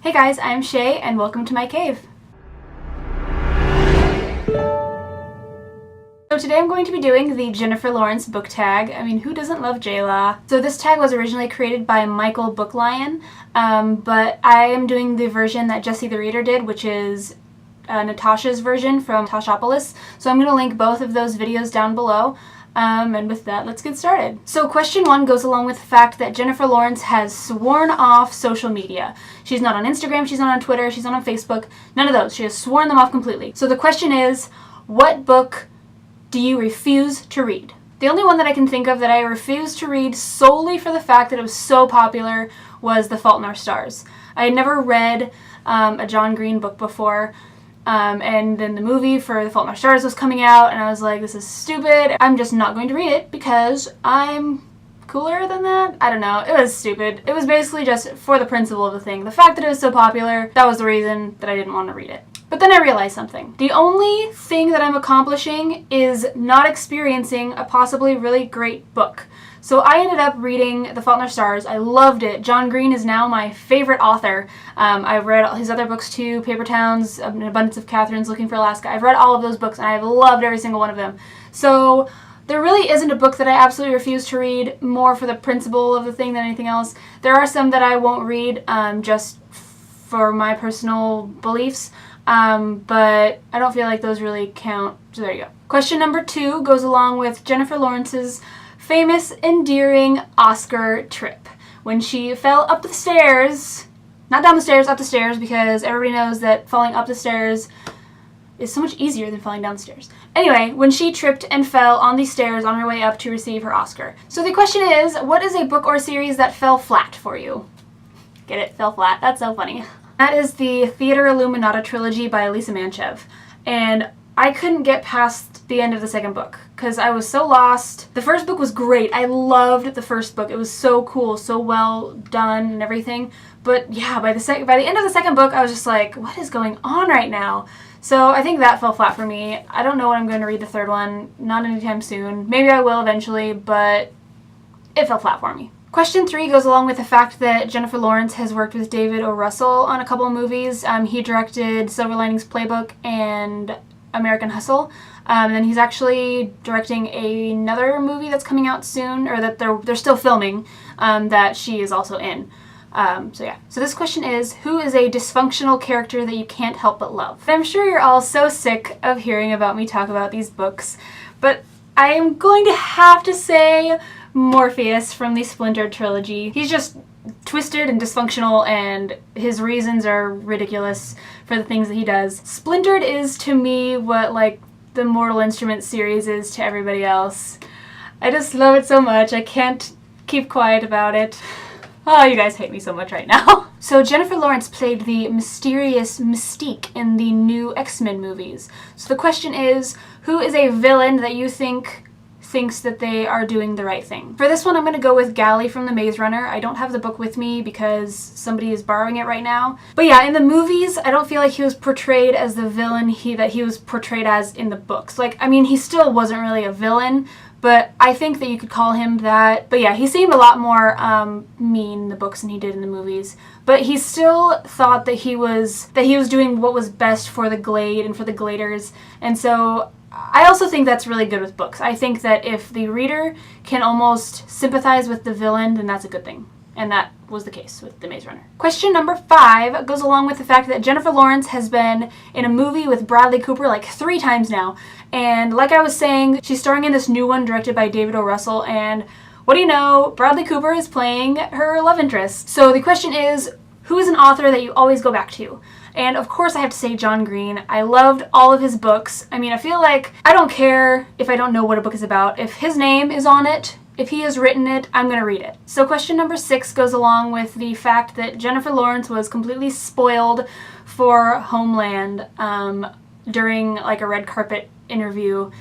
Hey guys, I'm Shay and welcome to my cave. So today I'm going to be doing the Jennifer Lawrence book tag. I mean, who doesn't love J-La? So this tag was originally created by Michael Booklion, but I am doing the version that Jesse the Reader did, which is Natasha's version from Tashopolis. So I'm going to link both of those videos down below. And with that, let's get started. So question 1 goes along with the fact that Jennifer Lawrence has sworn off social media. She's not on Instagram, she's not on Twitter, she's not on Facebook, none of those. She has sworn them off completely. So the question is, what book do you refuse to read? The only one that I can think of that I refused to read solely for the fact that it was so popular was The Fault in Our Stars. I had never read a John Green book before. And then the movie for The Fault in Our Stars was coming out, and I was like, this is stupid. I'm just not going to read it because I'm cooler than that? I don't know. It was stupid. It was basically just for the principle of the thing. The fact that it was so popular, that was the reason that I didn't want to read it. But then I realized something. The only thing that I'm accomplishing is not experiencing a possibly really great book. So I ended up reading The Fault in Our Stars. I loved it. John Green is now my favorite author. I've read his other books too, Paper Towns, An Abundance of Catherines, Looking for Alaska. I've read all of those books and I've loved every single one of them. So there really isn't a book that I absolutely refuse to read, more for the principle of the thing than anything else. There are some that I won't read just for my personal beliefs, but I don't feel like those really count. So there you go. Question number 2 goes along with Jennifer Lawrence's famous, endearing Oscar trip. When she fell up the stairs, not down the stairs, up the stairs, because everybody knows that falling up the stairs is so much easier than falling down the stairs. Anyway, when she tripped and fell on the stairs on her way up to receive her Oscar. So the question is, what is a book or series that fell flat for you? Get it? Fell flat. That's so funny. That is the Theater Illuminata trilogy by Lisa Manchev. And I couldn't get past the end of the second book because I was so lost. The first book was great. I loved the first book. It was so cool, so well done and everything. But yeah, by the end of the second book, I was just like, what is going on right now? So I think that fell flat for me. I don't know when I'm going to read the third one. Not anytime soon. Maybe I will eventually, but it fell flat for me. Question 3 goes along with the fact that Jennifer Lawrence has worked with David O. Russell on a couple of movies. He directed Silver Linings Playbook and American Hustle. And then he's actually directing another movie that's coming out soon, or that they're still filming, that she is also in. So yeah. So this question is, who is a dysfunctional character that you can't help but love? I'm sure you're all so sick of hearing about me talk about these books, but I am going to have to say Morpheus from the Splintered trilogy. He's just twisted and dysfunctional, and his reasons are ridiculous for the things that he does. Splintered is to me what like the Mortal Instruments series is to everybody else. I just love it so much. I can't keep quiet about it. Oh, you guys hate me so much right now. So Jennifer Lawrence played the mysterious Mystique in the new X-Men movies. So the question is, who is a villain that you thinks that they are doing the right thing? For this one, I'm going to go with Gally from The Maze Runner. I don't have the book with me because somebody is borrowing it right now. But yeah, in the movies, I don't feel like he was portrayed as the villain that he was portrayed as in the books. Like, I mean, he still wasn't really a villain, but I think that you could call him that. But yeah, he seemed a lot more mean in the books than he did in the movies. But he still thought that he was doing what was best for the Glade and for the Gladers. And so I also think that's really good with books. I think that if the reader can almost sympathize with the villain, then that's a good thing. And that was the case with The Maze Runner. Question number 5 goes along with the fact that Jennifer Lawrence has been in a movie with Bradley Cooper like 3 times now. And like I was saying, she's starring in this new one directed by David O. Russell, and what do you know? Bradley Cooper is playing her love interest. So the question is, who is an author that you always go back to? And of course I have to say John Green. I loved all of his books. I mean, I feel like I don't care if I don't know what a book is about. If his name is on it, if he has written it, I'm going to read it. So question number 6 goes along with the fact that Jennifer Lawrence was completely spoiled for Homeland during like a red carpet interview.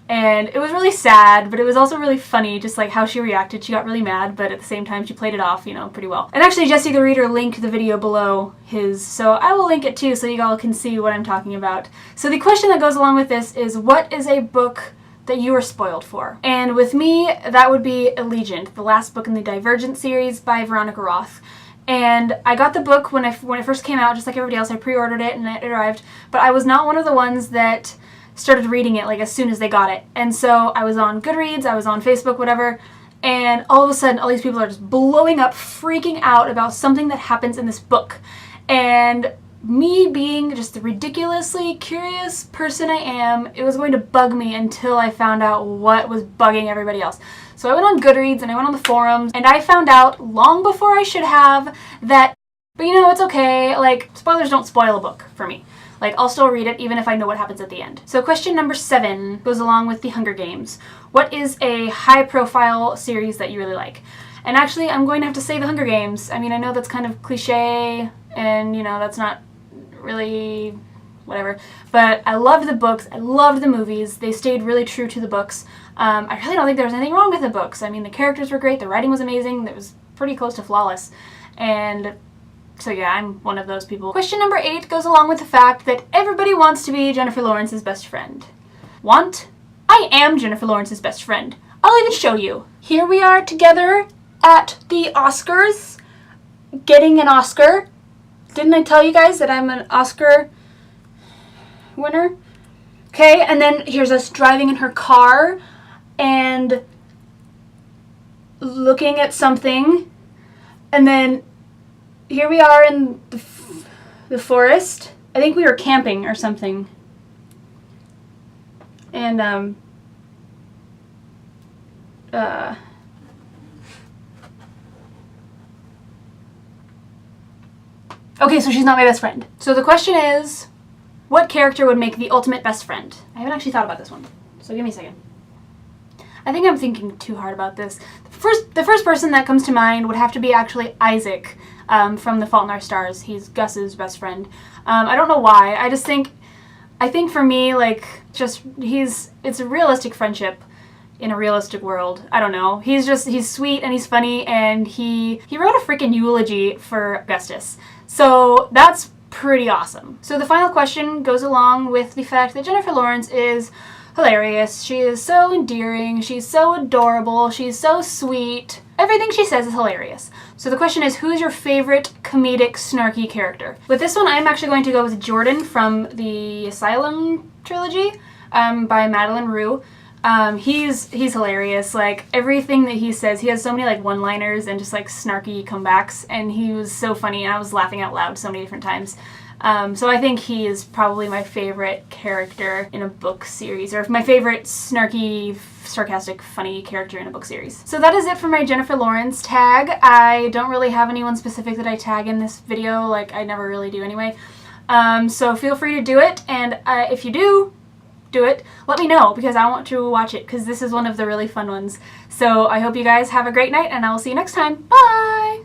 And it was really sad, but it was also really funny, just like how she reacted. She got really mad, but at the same time she played it off, you know, pretty well. And actually Jesse the Reader linked the video below his, so I will link it too so you all can see what I'm talking about. So the question that goes along with this is, what is a book that you were spoiled for? And with me, that would be Allegiant, the last book in the Divergent series by Veronica Roth. And I got the book when it first came out, just like everybody else. I pre-ordered it and it arrived. But I was not one of the ones that started reading it like as soon as they got it. And so I was on Goodreads, I was on Facebook, whatever, and all of a sudden all these people are just blowing up, freaking out about something that happens in this book. And me being just the ridiculously curious person I am, it was going to bug me until I found out what was bugging everybody else. So I went on Goodreads and I went on the forums and I found out long before I should have that, but you know, it's okay, like, spoilers don't spoil a book for me. Like, I'll still read it even if I know what happens at the end. So question number 7 goes along with the Hunger Games. What is a high-profile series that you really like? And actually, I'm going to have to say the Hunger Games. I mean, I know that's kind of cliche and, you know, that's not really whatever, but I loved the books, I loved the movies, they stayed really true to the books. I really don't think there was anything wrong with the books. I mean, the characters were great, the writing was amazing, it was pretty close to flawless, and so yeah, I'm one of those people. Question number 8 goes along with the fact that everybody wants to be Jennifer Lawrence's best friend. Want? I am Jennifer Lawrence's best friend. I'll even show you. Here we are together at the Oscars, getting an Oscar. Didn't I tell you guys that I'm an Oscar winner? Okay, and then here's us driving in her car and looking at something. And then here we are in the forest. I think we were camping or something. And, okay, so she's not my best friend. So the question is, what character would make the ultimate best friend? I haven't actually thought about this one, so give me a second. I think I'm thinking too hard about this. The first person that comes to mind would have to be actually Isaac from The Fault in Our Stars. He's Gus's best friend. I don't know why. I think for me, like, it's a realistic friendship in a realistic world. I don't know. He's sweet and he's funny, and he wrote a freaking eulogy for Augustus. So that's pretty awesome. So the final question goes along with the fact that Jennifer Lawrence is hilarious. She is so endearing. She's so adorable. She's so sweet. Everything she says is hilarious. So the question is, who is your favorite comedic, snarky character? With this one, I'm actually going to go with Jordan from the Asylum trilogy by Madeleine Roux. He's hilarious. Like, everything that he says, he has so many like one-liners and just like snarky comebacks, and he was so funny, and I was laughing out loud so many different times. So I think he is probably my favorite character in a book series, or my favorite snarky, sarcastic, funny character in a book series. So that is it for my Jennifer Lawrence tag. I don't really have anyone specific that I tag in this video, like I never really do anyway. So feel free to do it, and if you do it, let me know, because I want to watch it, because this is one of the really fun ones. So I hope you guys have a great night, and I will see you next time. Bye!